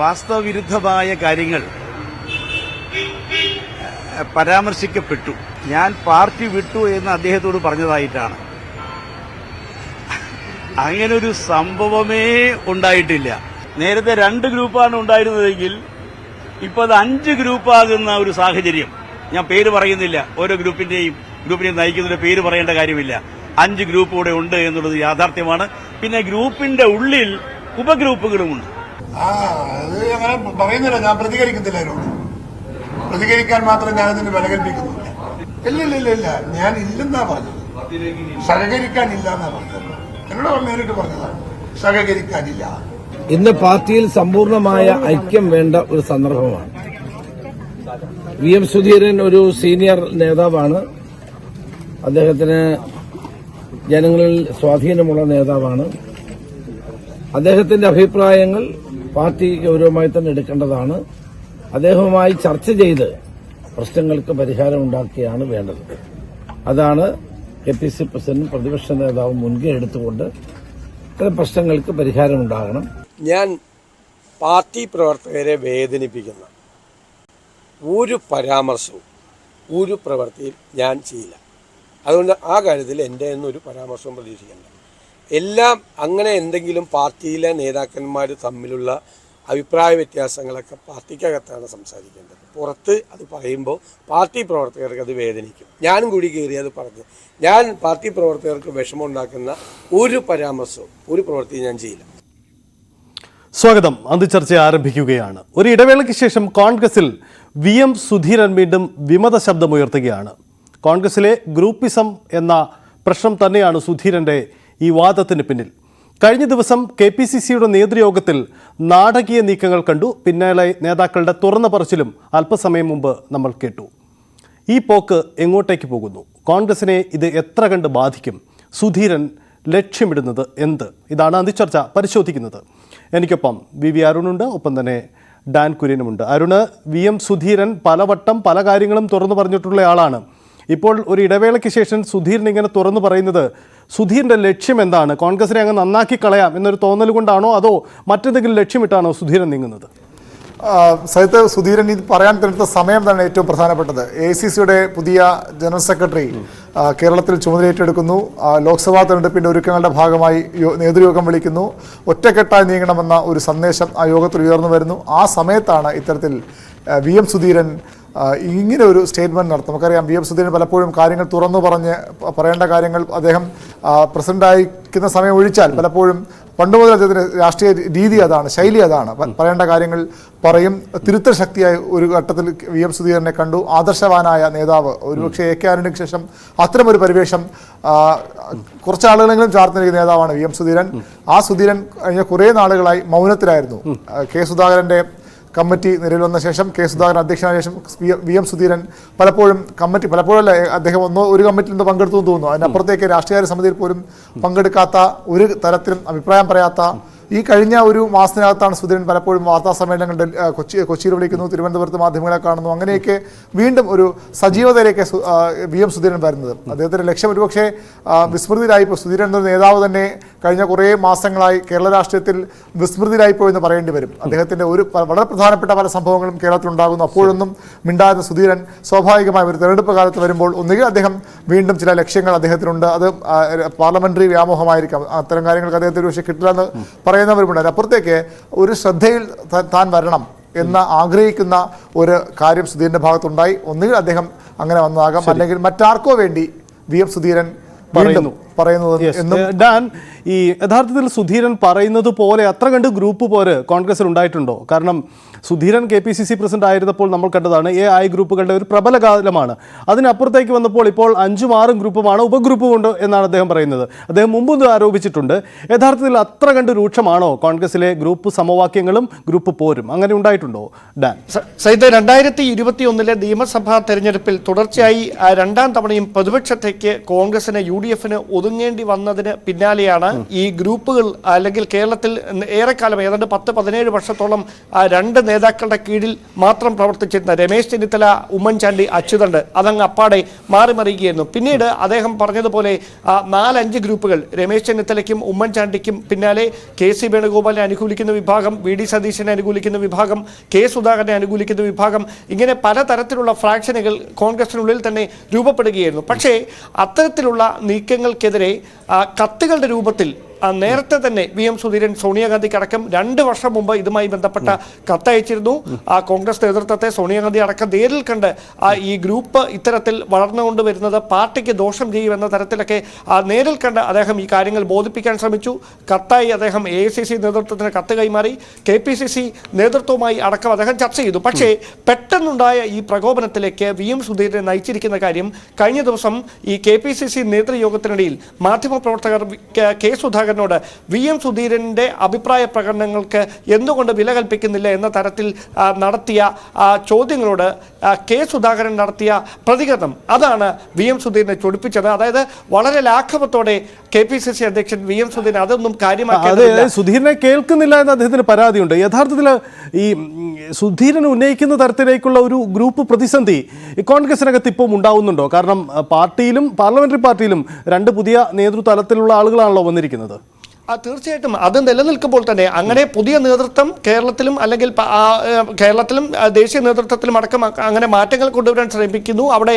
വാസ്തവവിരുദ്ധമായ കാര്യങ്ങൾ പരാമർശിക്കപ്പെട്ടു. ഞാൻ പാർട്ടി വിട്ടു എന്ന് അദ്ദേഹത്തോട് പറഞ്ഞതായിട്ടാണ്. അങ്ങനൊരു സംഭവമേ ഉണ്ടായിട്ടില്ല. നേരത്തെ 2 ഗ്രൂപ്പാണ് ഉണ്ടായിരുന്നതെങ്കിൽ ഇപ്പോൾ അത് 5 ഗ്രൂപ്പാകുന്ന ഒരു സാഹചര്യം. ഞാൻ പേര് പറയുന്നില്ല, ഓരോ ഗ്രൂപ്പിനെ നയിക്കുന്നതിന്റെ പേര് പറയേണ്ട കാര്യമില്ല. 5 ഗ്രൂപ്പ് കൂടെ ഉണ്ട് എന്നുള്ളത് യാഥാർത്ഥ്യമാണ്. പിന്നെ ഗ്രൂപ്പിന്റെ ഉള്ളിൽ ഉപഗ്രൂപ്പുകളുമുണ്ട്. അത് അങ്ങനെ പറയുന്നില്ല, ഞാൻ പ്രതികരിക്കുന്നില്ല. പ്രതികരിക്കാൻ മാത്രം ഞാനതിന് വില കൽപ്പിക്കുന്നില്ല. ഇല്ല, ഞാൻ ഇല്ലെന്നാ പറഞ്ഞത്. സഹകരിക്കാനില്ല എന്നാ പറഞ്ഞത്. എന്നോട് നേരിട്ട് പറഞ്ഞതാണ്, സഹകരിക്കാനില്ല. ഇന്ന് പാർട്ടിയിൽ സമ്പൂർണമായ ഐക്യം വേണ്ട ഒരു സന്ദർഭമാണ്. VM സുധീരൻ ഒരു സീനിയർ നേതാവാണ്. അദ്ദേഹത്തിന് ജനങ്ങളിൽ സ്വാധീനമുള്ള നേതാവാണ്. അദ്ദേഹത്തിന്റെ അഭിപ്രായങ്ങൾ പാർട്ടി ഗൌരവമായി തന്നെ എടുക്കേണ്ടതാണ്. അദ്ദേഹവുമായി ചർച്ച ചെയ്ത് പ്രശ്നങ്ങൾക്ക് പരിഹാരം ഉണ്ടാക്കുകയാണ് വേണ്ടത്. അതാണ് KPCC പ്രസിഡന്റും പ്രതിപക്ഷ നേതാവും മുൻകൈ എടുത്തുകൊണ്ട് ഇത്തരം പ്രശ്നങ്ങൾക്ക് പരിഹാരമുണ്ടാകണം. ഞാൻ പാർട്ടി പ്രവർത്തകരെ വേദനിപ്പിക്കുന്ന ഒരു പരാമർശവും ഒരു പ്രവൃത്തിയും ഞാൻ ചെയ്യില്ല. അതുകൊണ്ട് ആ കാര്യത്തിൽ എൻ്റെ ഒരു പരാമർശവും പ്രതീക്ഷിക്കേണ്ട. എല്ലാം അങ്ങനെ എന്തെങ്കിലും പാർട്ടിയിലെ നേതാക്കന്മാർ തമ്മിലുള്ള അഭിപ്രായ വ്യത്യാസങ്ങളൊക്കെ പാർട്ടിക്കകത്താണ് സംസാരിക്കേണ്ടത്. പുറത്ത് അത് പറയുമ്പോൾ പാർട്ടി പ്രവർത്തകർക്ക് അത് വേദനിക്കും. ഞാനും കൂടി കയറി അത് പറഞ്ഞു. ഞാൻ പാർട്ടി പ്രവർത്തകർക്ക് വിഷമമുണ്ടാക്കുന്ന ഒരു പരാമർശവും ഒരു പ്രവൃത്തിയും ഞാൻ ചെയ്യില്ല. സ്വാഗതം. അന്തിച്ചർച്ച ആരംഭിക്കുകയാണ്. ഒരു ഇടവേളയ്ക്ക് ശേഷം കോൺഗ്രസിൽ VM സുധീരൻ വീണ്ടും വിമത ശബ്ദമുയർത്തുകയാണ്. കോൺഗ്രസിലെ ഗ്രൂപ്പിസം എന്ന പ്രശ്നം തന്നെയാണ് സുധീരന്റെ ഈ വാദത്തിന് പിന്നിൽ. കഴിഞ്ഞ ദിവസം KPCCയുടെ നേതൃയോഗത്തിൽ നാടകീയ നീക്കങ്ങൾ കണ്ടു. പിന്നാലെ നേതാക്കളുടെ തുറന്ന പറച്ചിലും അല്പസമയം മുമ്പ് നമ്മൾ കേട്ടു. ഈ പോക്ക് എങ്ങോട്ടേക്ക് പോകുന്നു? കോൺഗ്രസിനെ ഇത് എത്ര കണ്ട് ബാധിക്കും? സുധീരൻ ലക്ഷ്യമിടുന്നത് എന്ത്? ഇതാണ് അന്തിച്ചർച്ച പരിശോധിക്കുന്നത്. എനിക്കൊപ്പം VV അരുണുണ്ട്, ഒപ്പം തന്നെ ഡാൻ കുര്യനുമുണ്ട്. അരുണ്, VM സുധീരൻ പലവട്ടം പല കാര്യങ്ങളും തുറന്നു പറഞ്ഞിട്ടുള്ള ആളാണ്. ഇപ്പോൾ ഒരു ഇടവേളയ്ക്ക് ശേഷം സുധീരൻ ഇങ്ങനെ തുറന്നു പറയുന്നത് സുധീറിന്റെ ലക്ഷ്യം എന്താണ്? കോൺഗ്രസിനെ അങ്ങ് നന്നാക്കി കളയാം എന്നൊരു തോന്നൽ കൊണ്ടാണോ അതോ മറ്റെന്തെങ്കിലും ലക്ഷ്യമിട്ടാണോ സുധീരൻ നീങ്ങുന്നത്? സഹിത്ത് സുധീരൻ ഇത് പറയാൻ തിരഞ്ഞെടുത്ത സമയം തന്നെ ഏറ്റവും പ്രധാനപ്പെട്ടത്. AICCയുടെ പുതിയ ജനറൽ സെക്രട്ടറി കേരളത്തിൽ ചുമതലയേറ്റെടുക്കുന്നു. ലോക്സഭാ തെരഞ്ഞെടുപ്പിന്റെ ഒരുക്കങ്ങളുടെ ഭാഗമായി നേതൃയോഗം വിളിക്കുന്നു. ഒറ്റക്കെട്ടായി നീങ്ങണമെന്ന ഒരു സന്ദേശം ആ യോഗത്തിൽ ഉയർന്നു വരുന്നു. ആ സമയത്താണ് ഇത്തരത്തിൽ VM സുധീരൻ ഇങ്ങനെ ഒരു സ്റ്റേറ്റ്മെൻറ്റ് നടത്തും. നമുക്കറിയാം, VM സുധീരൻ പലപ്പോഴും കാര്യങ്ങൾ തുറന്നു പറയേണ്ട കാര്യങ്ങൾ അദ്ദേഹം പ്രസിഡന്റായിരിക്കുന്ന സമയം ഒഴിച്ചാൽ പലപ്പോഴും പണ്ട് മുതൽ അദ്ദേഹത്തിന് രാഷ്ട്രീയ രീതി അതാണ്, ശൈലി അതാണ്. പറയേണ്ട കാര്യങ്ങൾ പറയും. തിരുത്തൽ ശക്തിയായി ഒരു ഘട്ടത്തിൽ VM സുധീരനെ കണ്ടു. ആദർശവാനായ നേതാവ്. ഒരുപക്ഷെ AK ആന്റണിക്ക് ശേഷം അത്തരമൊരു പരിവേഷം കുറച്ചാളുകളെങ്കിലും ചാർത്തിരിക്കുന്ന നേതാവാണ് VM സുധീരൻ. ആ സുധീരൻ കഴിഞ്ഞ കുറേ നാളുകളായി മൗനത്തിലായിരുന്നു. K സുധാകരൻ്റെ കമ്മിറ്റി നിലവിൽ വന്ന ശേഷം, K സുധാകരൻ അധ്യക്ഷനായ ശേഷം VM സുധീരൻ പലപ്പോഴല്ല അദ്ദേഹം ഒരു കമ്മിറ്റിയിൽ നിന്ന് പങ്കെടുത്തു എന്ന് തോന്നുന്നു. അതിനപ്പുറത്തേക്ക് രാഷ്ട്രീയ സമിതിയിൽ പോലും പങ്കെടുക്കാത്ത, ഒരു തരത്തിലും അഭിപ്രായം പറയാത്ത, ഈ കഴിഞ്ഞ ഒരു മാസത്തിനകത്താണ് സുധീരൻ പലപ്പോഴും വാർത്താ സമ്മേളനങ്ങളിൽ കൊച്ചിയിൽ വിളിക്കുന്നു, തിരുവനന്തപുരത്ത് മാധ്യമങ്ങളെ കാണുന്നു. അങ്ങനെയൊക്കെ വീണ്ടും ഒരു സജീവതയിലേക്ക് VM സുധീരൻ വരുന്നത്. അദ്ദേഹത്തിൻ്റെ ലക്ഷ്യം ഒരുപക്ഷെ വിസ്മൃതിയിലായിപ്പോൾ. സുധീരൻ എന്നൊരു നേതാവ് തന്നെ കഴിഞ്ഞ കുറേ മാസങ്ങളായി കേരള രാഷ്ട്രീയത്തിൽ വിസ്മൃതിയിലായിപ്പോയി എന്ന് പറയേണ്ടി വരും. അദ്ദേഹത്തിൻ്റെ വളരെ പ്രധാനപ്പെട്ട പല സംഭവങ്ങളും കേരളത്തിലുണ്ടാകുന്നു. അപ്പോഴൊന്നും മിണ്ടാതെ സുധീരൻ സ്വാഭാവികമായി ഒരു തെരഞ്ഞെടുപ്പ് കാലത്ത് വരുമ്പോൾ ഒന്നുകിൽ അദ്ദേഹം വീണ്ടും ചില ലക്ഷ്യങ്ങൾ അദ്ദേഹത്തിനുണ്ട്. അത് പാർലമെന്ററി വ്യാമോഹമായിരിക്കാം. അത്തരം കാര്യങ്ങൾക്ക് അദ്ദേഹത്തിന് പക്ഷേ കിട്ടില്ലെന്ന് പറയുന്നവരുമുണ്ട്. അപ്പുറത്തേക്ക് ഒരു ശ്രദ്ധയിൽ താൻ വരണം എന്ന് ആഗ്രഹിക്കുന്ന ഒരു കാര്യം സുധീരന്റെ ഭാഗത്തുണ്ടായി. ഒന്നുകിൽ അദ്ദേഹം അങ്ങനെ വന്നതാകാം, അല്ലെങ്കിൽ മറ്റാർക്കോ വേണ്ടി VM സുധീരൻ പറയുന്നത്. ഡാൻ, ഈ യഥാർത്ഥത്തിൽ സുധീരൻ പറയുന്നത് പോലെ അത്ര കണ്ട് ഗ്രൂപ്പ് പോലെ കോൺഗ്രസിൽ ഉണ്ടായിട്ടുണ്ടോ? കാരണം സുധീരൻ KPCC പ്രസിഡന്റ് ആയിരുന്നപ്പോൾ നമ്മൾ കണ്ടതാണ് AI ഗ്രൂപ്പുകളുടെ ഒരു പ്രബല കാലമാണ്. അതിനപ്പുറത്തേക്ക് വന്നപ്പോൾ ഇപ്പോൾ 5-6 ഗ്രൂപ്പുമാണ്, ഉപഗ്രൂപ്പുമുണ്ട് എന്നാണ് അദ്ദേഹം പറയുന്നത്. അദ്ദേഹം മുമ്പ് ആരോപിച്ചിട്ടുണ്ട്. യഥാർത്ഥത്തിൽ അത്ര കണ്ട് രൂക്ഷമാണോ കോൺഗ്രസിലെ ഗ്രൂപ്പ് സമവാക്യങ്ങളും ഗ്രൂപ്പ് പോരും? അങ്ങനെ ഉണ്ടായിട്ടുണ്ടോ ഡാൻ? സൈദ്, 2021 നിയമസഭാ തെരഞ്ഞെടുപ്പിൽ തുടർച്ചയായി 2ാം തവണയും പ്രതിപക്ഷത്തേക്ക് കോൺഗ്രസിന് UDF ഒതുങ്ങേണ്ടി വന്നതിന് പിന്നാലെയാണ് ഈ ഗ്രൂപ്പുകൾ അല്ലെങ്കിൽ കേരളത്തിൽ ഏറെക്കാലം ഏതാണ്ട് 10-17 വർഷത്തോളം 2 നേതാക്കളുടെ കീഴിൽ മാത്രം പ്രവർത്തിച്ചിരുന്ന രമേശ് ചെന്നിത്തല, ഉമ്മൻചാണ്ടി, അച്യുതണ്ട് അതങ്ങ് അപ്പാടെ മാറിമറിയുകയായിരുന്നു. പിന്നീട് അദ്ദേഹം പറഞ്ഞതുപോലെ 4-5 ഗ്രൂപ്പുകൾ, രമേശ് ചെന്നിത്തലയ്ക്കും ഉമ്മൻചാണ്ടിക്കും പിന്നാലെ KC വേണുഗോപാലിനെ അനുകൂലിക്കുന്ന വിഭാഗം, VD സതീശനെ അനുകൂലിക്കുന്ന വിഭാഗം, K സുധാകരനെ അനുകൂലിക്കുന്ന വിഭാഗം, ഇങ്ങനെ പലതരത്തിലുള്ള ഫ്രാക്ഷനുകൾ കോൺഗ്രസിനുള്ളിൽ തന്നെ രൂപപ്പെടുകയായിരുന്നു. പക്ഷേ അത്തരത്തിലുള്ള നീക്കങ്ങൾക്കെതിരെ കത്തുകളുടെ രൂപത്തിൽ നേരത്തെ തന്നെ VM സുധീരൻ സോണിയാഗാന്ധിക്ക് അടക്കം 2 വർഷം മുമ്പ് ഇതുമായി ബന്ധപ്പെട്ട കത്തയച്ചിരുന്നു. കോൺഗ്രസ് നേതൃത്വത്തെ സോണിയാഗാന്ധി അടക്കം നേരിൽ കണ്ട് ഈ ഗ്രൂപ്പ് ഇത്തരത്തിൽ വളർന്നുകൊണ്ട് വരുന്നത് പാർട്ടിക്ക് ദോഷം ചെയ്യുമെന്ന തരത്തിലൊക്കെ നേരിൽ കണ്ട് അദ്ദേഹം ഈ കാര്യങ്ങൾ ബോധിപ്പിക്കാൻ ശ്രമിച്ചു. കത്തായി അദ്ദേഹം AICC നേതൃത്വത്തിന് കത്ത് കൈമാറി. KPCC നേതൃത്വവുമായി അടക്കം അദ്ദേഹം ചർച്ച ചെയ്തു. പക്ഷേ പെട്ടെന്നുണ്ടായ ഈ പ്രകോപനത്തിലേക്ക് VM സുധീരനെ നയിച്ചിരിക്കുന്ന കാര്യം കഴിഞ്ഞ ദിവസം ഈ KPCC നേതൃയോഗത്തിനിടയിൽ മാധ്യമപ്രവർത്തകർ K സുധാകരൻ VM സുധീരന്റെ അഭിപ്രായ പ്രകടനങ്ങൾക്ക് എന്തുകൊണ്ട് വില കൽപ്പിക്കുന്നില്ല എന്ന തരത്തിൽ നടത്തിയ ചോദ്യങ്ങളോട് K സുധാകരൻ നടത്തിയ പ്രതികരണം അതാണ് VM സുധീരനെ ചൊടിപ്പിച്ചത്. അതായത് വളരെ ലാഘവത്തോടെ KPCC അധ്യക്ഷൻ VM സുധീരൻ അതൊന്നും കാര്യമാക്കിയില്ല. സുധീരനെ കേൾക്കുന്നില്ല എന്ന് അദ്ദേഹത്തിന് പരാതിയുണ്ട്. യഥാർത്ഥത്തിൽ ഈ സുധീരൻ ഉന്നയിക്കുന്ന തരത്തിലേക്കുള്ള ഒരു ഗ്രൂപ്പ് പ്രതിസന്ധി കോൺഗ്രസിനകത്ത് ഇപ്പോൾ ഉണ്ടാവുന്നുണ്ടോ? കാരണം പാർട്ടിയിലും പാർലമെന്ററി പാർട്ടിയിലും 2 പുതിയ നേതൃതലത്തിലുള്ള ആളുകളാണല്ലോ വന്നിരിക്കുന്നത്. തീർച്ചയായിട്ടും അത് നിലനിൽക്കുമ്പോൾ തന്നെ അങ്ങനെ പുതിയ നേതൃത്വം കേരളത്തിലും അല്ലെങ്കിൽ കേരളത്തിലും ദേശീയ നേതൃത്വത്തിലും അടക്കം അങ്ങനെ മാറ്റങ്ങൾ കൊണ്ടുവരാൻ ശ്രമിക്കുന്നു. അവിടെ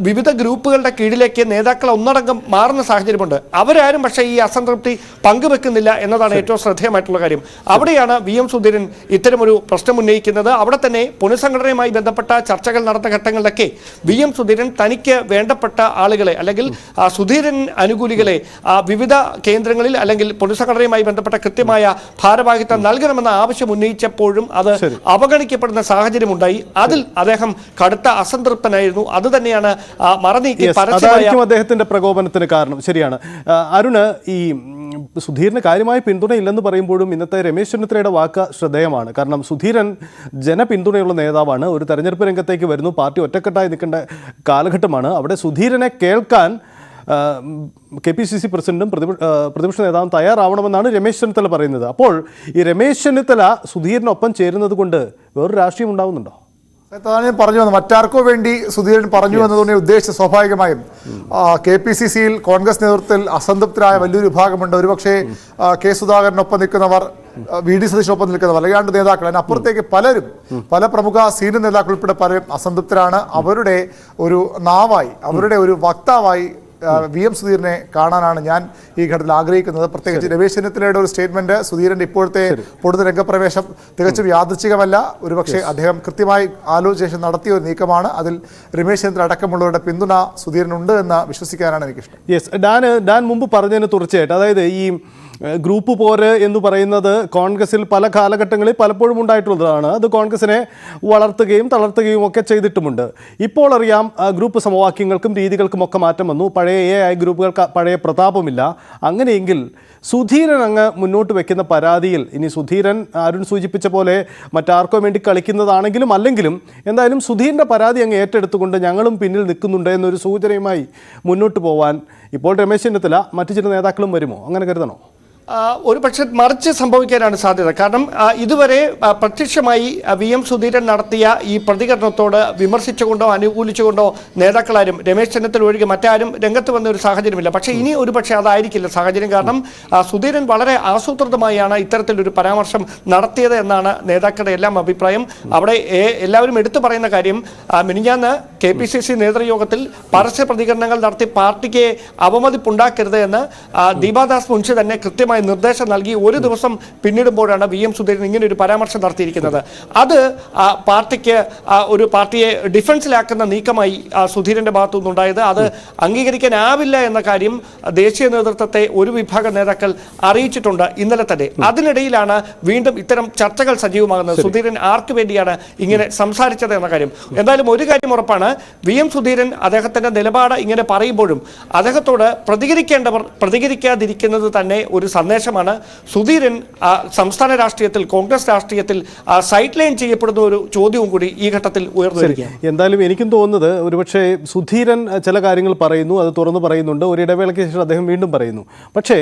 വിവിധ ഗ്രൂപ്പുകളുടെ കീഴിലേക്ക് നേതാക്കൾ ഒന്നടങ്കം മാറുന്ന സാഹചര്യമുണ്ട്. അവരാരും പക്ഷേ ഈ അസംതൃപ്തി പങ്കുവെക്കുന്നില്ല എന്നതാണ് ഏറ്റവും ശ്രദ്ധേയമായിട്ടുള്ള കാര്യം. അവിടെയാണ് VM സുധീരൻ ഇത്തരമൊരു പ്രശ്നം ഉന്നയിക്കുന്നത്. അവിടെ തന്നെ പുനഃസംഘടനയുമായി ബന്ധപ്പെട്ട ചർച്ചകൾ നടന്ന ഘട്ടങ്ങളിലൊക്കെ VM സുധീരൻ തനിക്ക് വേണ്ടപ്പെട്ട ആളുകളെ അല്ലെങ്കിൽ സുധീരൻ അനുകൂലികളെ വിവിധ കേന്ദ്രങ്ങളിൽ അല്ലെങ്കിൽ പുനഃസംഘടനയുമായി ബന്ധപ്പെട്ട കൃത്യമായ ഭാരവാഹിത്വം നൽകണമെന്ന ആവശ്യം ഉന്നയിച്ചപ്പോഴും അത് അവഗണിക്കപ്പെടുന്ന സാഹചര്യമുണ്ടായി. അതിൽ അദ്ദേഹം കടുത്ത അസംതൃപ്തനായിരുന്നു. അത് തന്നെയാണ് മറനീക്കി അതായിരിക്കും അദ്ദേഹത്തിന്റെ പ്രകോപനത്തിന് കാരണം. ശരിയാണ് അരുണ്, ഈ സുധീരന് കാര്യമായ പിന്തുണയില്ലെന്ന് പറയുമ്പോഴും ഇന്നത്തെ രമേശ് ചെന്നിത്തലയുടെ വാക്ക് ശ്രദ്ധേയമാണ്. കാരണം സുധീരൻ ജനപിന്തുണയുള്ള നേതാവാണ്. ഒരു തെരഞ്ഞെടുപ്പ് രംഗത്തേക്ക് വരുന്നു, പാർട്ടി ഒറ്റക്കെട്ടായി നിൽക്കേണ്ട കാലഘട്ടമാണ്. അവിടെ സുധീരനെ കേൾക്കാൻ KPCC പ്രസിഡന്റും പ്രതിപക്ഷ നേതാവും തയ്യാറാവണമെന്നാണ് രമേശ് ചെന്നിത്തല പറയുന്നത്. അപ്പോൾ ഈ രമേശ് ചെന്നിത്തല സുധീരനൊപ്പം ചേരുന്നത് കൊണ്ട് വേറൊരു രാഷ്ട്രീയം ഉണ്ടാവുന്നുണ്ടോ? ഞാൻ പറഞ്ഞു വന്നു മറ്റാർക്കോ വേണ്ടി സുധീരൻ പറഞ്ഞു എന്നതുകൊണ്ട് ഉദ്ദേശിച്ച സ്വാഭാവികമായും KPCCയിൽ കോൺഗ്രസ് നേതൃത്വത്തിൽ അസംതൃപ്തരായ വലിയൊരു വിഭാഗമുണ്ട്. ഒരുപക്ഷെ K സുധാകരനൊപ്പം നിൽക്കുന്നവർ, VD സതീശനൊപ്പം നിൽക്കുന്നവർ, അല്ലെങ്കിൽ നേതാക്കൾ, അതിനപ്പുറത്തേക്ക് പലരും, പല പ്രമുഖ സീനിയർ നേതാക്കൾ ഉൾപ്പെടെ പലരും അസംതൃപ്തരാണ്. അവരുടെ ഒരു നാവായി, അവരുടെ ഒരു വക്താവായി VM സുധീരനെ കാണാനാണ് ഞാൻ ഈ ഘട്ടത്തിൽ ആഗ്രഹിക്കുന്നത്. പ്രത്യേകിച്ച് രമേശ് ചെന്നിത്തലയുടെ ഒരു സ്റ്റേറ്റ്മെന്റ്, സുധീരന്റെ ഇപ്പോഴത്തെ പൊടുന്ന രംഗപ്രവേശം തികച്ചും യാദൃച്ഛികമല്ല. ഒരുപക്ഷെ അദ്ദേഹം കൃത്യമായി ആലോചിച്ച ശേഷം നടത്തിയ ഒരു നീക്കമാണ്. അതിൽ രമേശ് ചെന്നിത്തല അടക്കമുള്ളവരുടെ പിന്തുണ സുധീരനുണ്ട് എന്ന് വിശ്വസിക്കാനാണ് എനിക്കിഷ്ടം. യെസ്, ഡാൻ മുമ്പ് പറഞ്ഞതിന് തുടർച്ചയായിട്ട്, അതായത് ഈ ഗ്രൂപ്പ് പോര് എന്ന് പറയുന്നത് കോൺഗ്രസിൽ പല കാലഘട്ടങ്ങളിൽ പലപ്പോഴും ഉണ്ടായിട്ടുള്ളതാണ്. അത് കോൺഗ്രസിനെ വളർത്തുകയും തളർത്തുകയും ഒക്കെ ചെയ്തിട്ടുമുണ്ട്. ഇപ്പോൾ അറിയാം ഗ്രൂപ്പ് സമവാക്യങ്ങൾക്കും രീതികൾക്കും ഒക്കെ മാറ്റം വന്നു. പഴയ AI ഗ്രൂപ്പുകൾക്ക് പഴയ പ്രതാപമില്ല. അങ്ങനെയെങ്കിൽ സുധീരൻ അങ്ങ് മുന്നോട്ട് വെക്കുന്ന പരാതിയിൽ ഇനി സുധീരൻ അരുൺ സൂചിപ്പിച്ച പോലെ മറ്റാർക്കോ വേണ്ടി കളിക്കുന്നതാണെങ്കിലും അല്ലെങ്കിലും എന്തായാലും സുധീരൻ്റെ പരാതി അങ്ങ് ഏറ്റെടുത്തുകൊണ്ട് ഞങ്ങളും പിന്നിൽ നിൽക്കുന്നുണ്ട് എന്നൊരു സൂചനയുമായി മുന്നോട്ട് പോവാൻ ഇപ്പോൾ രമേശ് ചെന്നിത്തല മറ്റു ചില നേതാക്കളും വരുമോ? അങ്ങനെ കരുതണോ? ഒരു പക്ഷേ മറിച്ച് സംഭവിക്കാനാണ് സാധ്യത. കാരണം ഇതുവരെ പ്രത്യക്ഷമായി VM സുധീരൻ നടത്തിയ ഈ പ്രതികരണത്തോട് വിമർശിച്ചുകൊണ്ടോ അനുകൂലിച്ചുകൊണ്ടോ നേതാക്കളാരും, രമേശ് ചെന്നിത്തല ഒഴികെ മറ്റാരും രംഗത്ത് വന്ന ഒരു സാഹചര്യമില്ല. പക്ഷേ ഇനി ഒരു പക്ഷേ അതായിരിക്കില്ല സാഹചര്യം. കാരണം സുധീരൻ വളരെ ആസൂത്രിതമായാണ് ഇത്തരത്തിലൊരു പരാമർശം നടത്തിയത് എന്നാണ് നേതാക്കളുടെ എല്ലാം അഭിപ്രായം. അവിടെ എല്ലാവരും എടുത്തു പറയുന്ന കാര്യം, മിനിഞ്ഞാന്ന് KPCC നേതൃയോഗത്തിൽ പരസ്യ പ്രതികരണങ്ങൾ നടത്തി പാർട്ടിക്ക് അവമതിപ്പുണ്ടാക്കരുത് എന്ന് ദീപാദാസ് മുൻഷി തന്നെ കൃത്യമായി നിർദ്ദേശം നൽകി. ഒരു ദിവസം പിന്നിടുമ്പോഴാണ് VM സുധീരൻ ഇങ്ങനെ ഒരു പരാമർശം നടത്തിയിരിക്കുന്നത്. അത് പാർട്ടിയെ ഡിഫൻസിലാക്കുന്ന നീക്കമായി സുധീരന്റെ ഭാഗത്തു നിന്നുണ്ടായത്. അത് അംഗീകരിക്കാനാവില്ല എന്ന കാര്യം ദേശീയ നേതൃത്വത്തെ ഒരു വിഭാഗം നേതാക്കൾ അറിയിച്ചിട്ടുണ്ട് ഇന്നലെ തന്നെ. അതിനിടയിലാണ് വീണ്ടും ഇത്തരം ചർച്ചകൾ സജീവമാകുന്നത്. സുധീരൻ ആർക്ക് വേണ്ടിയാണ് ഇങ്ങനെ സംസാരിച്ചത് എന്ന കാര്യം. എന്തായാലും ഒരു കാര്യം ഉറപ്പാണ്, VM സുധീരൻ അദ്ദേഹത്തിന്റെ നിലപാട് ഇങ്ങനെ പറയുമ്പോഴും അദ്ദേഹത്തോട് പ്രതികരിക്കേണ്ടവർ പ്രതികരിക്കാതിരിക്കുന്നത് തന്നെ ഒരു സന്ദേശമാണ്. സുധീരൻ സംസ്ഥാന രാഷ്ട്രീയത്തിൽ, കോൺഗ്രസ് രാഷ്ട്രീയത്തിൽ സൈഡ് ലൈൻ ചെയ്യപ്പെടുന്ന ഒരു ചോദ്യവും കൂടി ഈ ഘട്ടത്തിൽ ഉയർന്നു വരികയാണ്. എന്തായാലും എനിക്കും തോന്നുന്നത് ഒരുപക്ഷെ സുധീരൻ ചില കാര്യങ്ങൾ പറയുന്നു, അത് തുറന്നു പറയുന്നുണ്ട്, ഒരു ഇടവേളയ്ക്ക് ശേഷം അദ്ദേഹം വീണ്ടും പറയുന്നു. പക്ഷേ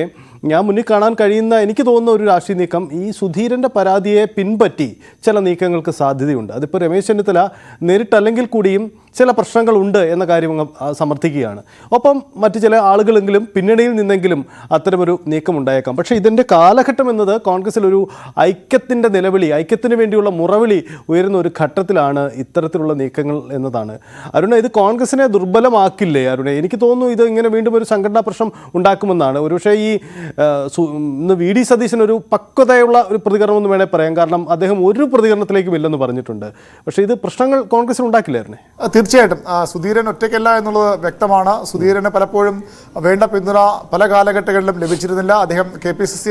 ഞാൻ മുന്നിൽ കാണാൻ കഴിയുന്ന എനിക്ക് തോന്നുന്ന ഒരു രാഷ്ട്രീയ നീക്കം ഈ സുധീരൻ്റെ പരാതിയെ പിൻപറ്റി ചില നീക്കങ്ങൾക്ക് സാധ്യതയുണ്ട്. അതിപ്പോൾ രമേശ് ചെന്നിത്തല നേരിട്ടല്ലെങ്കിൽ കൂടിയും ചില പ്രശ്നങ്ങളുണ്ട് എന്ന കാര്യം സമർത്ഥിക്കുകയാണ്. ഒപ്പം മറ്റു ചില ആളുകളെങ്കിലും പിന്നണിയിൽ നിന്നെങ്കിലും അത്തരമൊരു നീക്കം ഉണ്ടായേക്കാം. പക്ഷേ ഇതിൻ്റെ കാലഘട്ടം എന്നത് കോൺഗ്രസിൽ ഒരു ഐക്യത്തിൻ്റെ നിലവിളി, ഐക്യത്തിന് വേണ്ടിയുള്ള മുറവിളി ഉയരുന്ന ഒരു ഘട്ടത്തിലാണ് ഇത്തരത്തിലുള്ള നീക്കങ്ങൾ എന്നതാണ്. അരുണ, ഇത് കോൺഗ്രസിനെ ദുർബലമാക്കില്ലേ അരുണ? എനിക്ക് തോന്നുന്നു ഇത് ഇങ്ങനെ വീണ്ടും ഒരു സംഘടനാ പ്രശ്നം ഉണ്ടാക്കുമെന്നാണ്. ഒരുപക്ഷേ ഈ ഇന്ന് വി ഡി സതീശൻ ഒരു പക്വതയുള്ള ഒരു പ്രതികരണം എന്ന് വേണേൽ പറയാം. കാരണം അദ്ദേഹം ഒരു പ്രതികരണത്തിലേക്കും ഇല്ലെന്ന് പറഞ്ഞിട്ടുണ്ട്. പക്ഷേ ഇത് പ്രശ്നങ്ങൾ കോൺഗ്രസിൽ ഉണ്ടാക്കില്ലായിരുന്നേ? തീർച്ചയായിട്ടും സുധീരൻ ഒറ്റയ്ക്കല്ല എന്നുള്ളത് വ്യക്തമാണ്. സുധീരന് പലപ്പോഴും വേണ്ട പിന്തുണ പല കാലഘട്ടങ്ങളിലും ലഭിച്ചിരുന്നില്ല. അദ്ദേഹം KPCC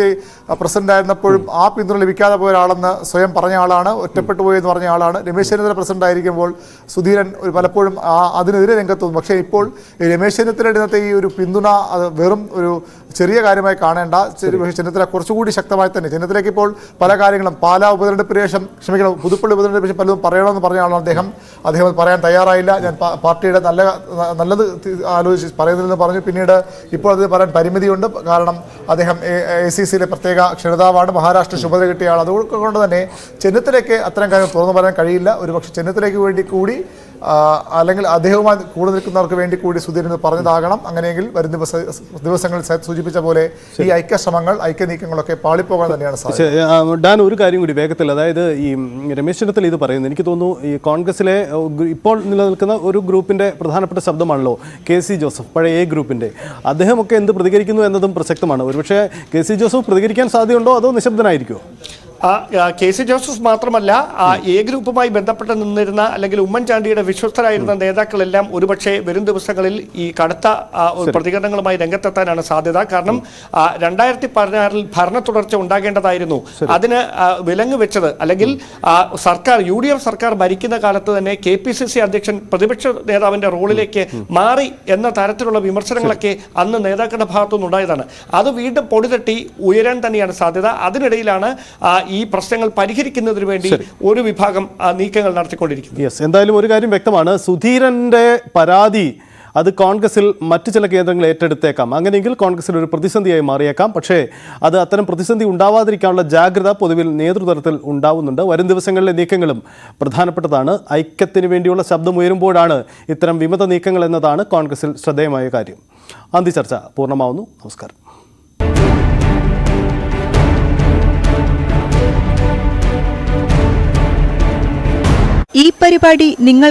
പ്രസിഡന്റ് ആയിരുന്നപ്പോഴും ആ പിന്തുണ ലഭിക്കാതെ പോയ ഒരാളെന്ന് സ്വയം പറഞ്ഞ ആളാണ്, ഒറ്റപ്പെട്ടു പോയി എന്ന് പറഞ്ഞ ആളാണ്. രമേശ് ചെന്നിത്തല പ്രസിഡന്റ് ആയിരിക്കുമ്പോൾ സുധീരൻ പലപ്പോഴും അതിനെതിരെ രംഗത്ത് വന്നു. പക്ഷേ ഇപ്പോൾ രമേശ് ചെന്നിത്തലയുടെ ഇന്നത്തെ ഈ ഒരു പിന്തുണ അത് വെറും ഒരു ചെറിയ കാര്യമായി കാണേണ്ട. ചെന്നിത്തല കുറച്ചുകൂടി ശക്തമായി തന്നെ, ചെന്നിത്തലയ്ക്ക് ഇപ്പോൾ പല കാര്യങ്ങളും പാലാ ഉപതെരഞ്ഞെടുപ്പിന് ശേഷം, പുതുപ്പള്ളി ഉപതെരഞ്ഞെടുപ്പിന് ശേഷം പലതും പറയണമെന്ന് പറഞ്ഞ ആളാണ് അദ്ദേഹം. അദ്ദേഹം പറയാൻ തയ്യാറായില്ല. ഞാൻ പാർട്ടിയുടെ നല്ലത് ആലോചിച്ച് പറയുന്നതെന്ന് പറഞ്ഞു. പിന്നീട് ഇപ്പോൾ അത് പറയാൻ പരിമിതിയുണ്ട്. കാരണം അദ്ദേഹം ACCയിലെ പ്രത്യേക ക്ഷണിതാവാണ്, മഹാരാഷ്ട്ര ചുമതല കിട്ടിയ ആൾ. അതുകൊണ്ട് തന്നെ ചെന്നിത്തലയ്ക്ക് അത്തരം കാര്യം തുറന്നു പറയാൻ കഴിയില്ല. ഒരുപക്ഷെ ചെന്നിത്തലയ്ക്ക് വേണ്ടി കൂടി അല്ലെങ്കിൽ അദ്ദേഹവുമായി കൂടെ നിൽക്കുന്നവർക്ക് വേണ്ടി കൂടി സുധീരൻ പറഞ്ഞതാകണം. അങ്ങനെയെങ്കിൽ വരും ദിവസങ്ങളിൽ സൂചിപ്പിച്ച പോലെ ഈ ഐക്യശ്രമങ്ങൾ, ഐക്യനീക്കങ്ങളൊക്കെ പാളിപ്പോകാൻ തന്നെയാണ് സാധ്യത. ഡാൻ, ഒരു കാര്യം കൂടി വേഗത്തിൽ, അതായത് ഈ രമേശ് ചെന്നിത്തല ഇത് പറയുന്നത് എനിക്ക് തോന്നുന്നു ഈ കോൺഗ്രസിലെ ഇപ്പോൾ നിലനിൽക്കുന്ന ഒരു ഗ്രൂപ്പിന്റെ പ്രധാനപ്പെട്ട ശബ്ദമാണല്ലോ KC ജോസഫ്, പഴയ ഗ്രൂപ്പിന്റെ. അദ്ദേഹമൊക്കെ എന്ത് പ്രതികരിക്കുന്നു എന്നതും പ്രസക്തമാണ്. ഒരുപക്ഷെ KC ജോസഫ് പ്രതികരിക്കാൻ സാധ്യതയുണ്ടോ അതോ നിശബ്ദനായിരിക്കുമോ? KC ജോസഫ് മാത്രമല്ല, ഗ്രൂപ്പുമായി ബന്ധപ്പെട്ട് നിന്നിരുന്ന അല്ലെങ്കിൽ ഉമ്മൻചാണ്ടിയുടെ വിശ്വസ്തരായിരുന്ന നേതാക്കളെല്ലാം ഒരുപക്ഷെ വരും ദിവസങ്ങളിൽ ഈ കടുത്ത പ്രതികരണങ്ങളുമായി രംഗത്തെത്താനാണ് സാധ്യത. കാരണം 2016 ഭരണ തുടർച്ച ഉണ്ടാകേണ്ടതായിരുന്നു. അതിന് വിലങ്ങ് വെച്ചത്, അല്ലെങ്കിൽ സർക്കാർ UDF സർക്കാർ ഭരിക്കുന്ന കാലത്ത് തന്നെ KPCC അധ്യക്ഷൻ പ്രതിപക്ഷ നേതാവിന്റെ റോളിലേക്ക് മാറി എന്ന തരത്തിലുള്ള വിമർശനങ്ങളൊക്കെ അന്ന് നേതാക്കളുടെ ഭാഗത്തുനിന്നുണ്ടായതാണ്. അത് വീണ്ടും പൊടിതട്ടി ഉയരാൻ തന്നെയാണ് സാധ്യത. അതിനിടയിലാണ് ഈ പ്രശ്നങ്ങൾ പരിഹരിക്കുന്നതിന് വേണ്ടി ഒരു വിഭാഗം നീക്കങ്ങൾ നടത്തിക്കൊണ്ടിരിക്കുന്നു. എന്തായാലും ഒരു കാര്യം വ്യക്തമാണ്, സുധീരന്റെ പരാതി അത് കോൺഗ്രസിൽ മറ്റു ചില കേന്ദ്രങ്ങൾ ഏറ്റെടുത്തേക്കാം. അങ്ങനെയെങ്കിൽ കോൺഗ്രസിൽ ഒരു പ്രതിസന്ധിയായി മാറിയേക്കാം. പക്ഷേ അത് അത്തരം പ്രതിസന്ധി ഉണ്ടാവാതിരിക്കാനുള്ള ജാഗ്രത പൊതുവിൽ നേതൃതലത്തിൽ ഉണ്ടാവുന്നുണ്ട്. വരും ദിവസങ്ങളിലെ നീക്കങ്ങളും പ്രധാനപ്പെട്ടതാണ്. ഐക്യത്തിന് വേണ്ടിയുള്ള ശബ്ദം ഉയരുമ്പോഴാണ് ഇത്തരം വിമത നീക്കങ്ങൾ എന്നതാണ് കോൺഗ്രസിൽ ശ്രദ്ധേയമായ കാര്യം. അന്തിചർച്ച പൂർണ്ണമാവുന്നു. നമസ്കാരം. ഈ പരിപാടി നിങ്ങൾ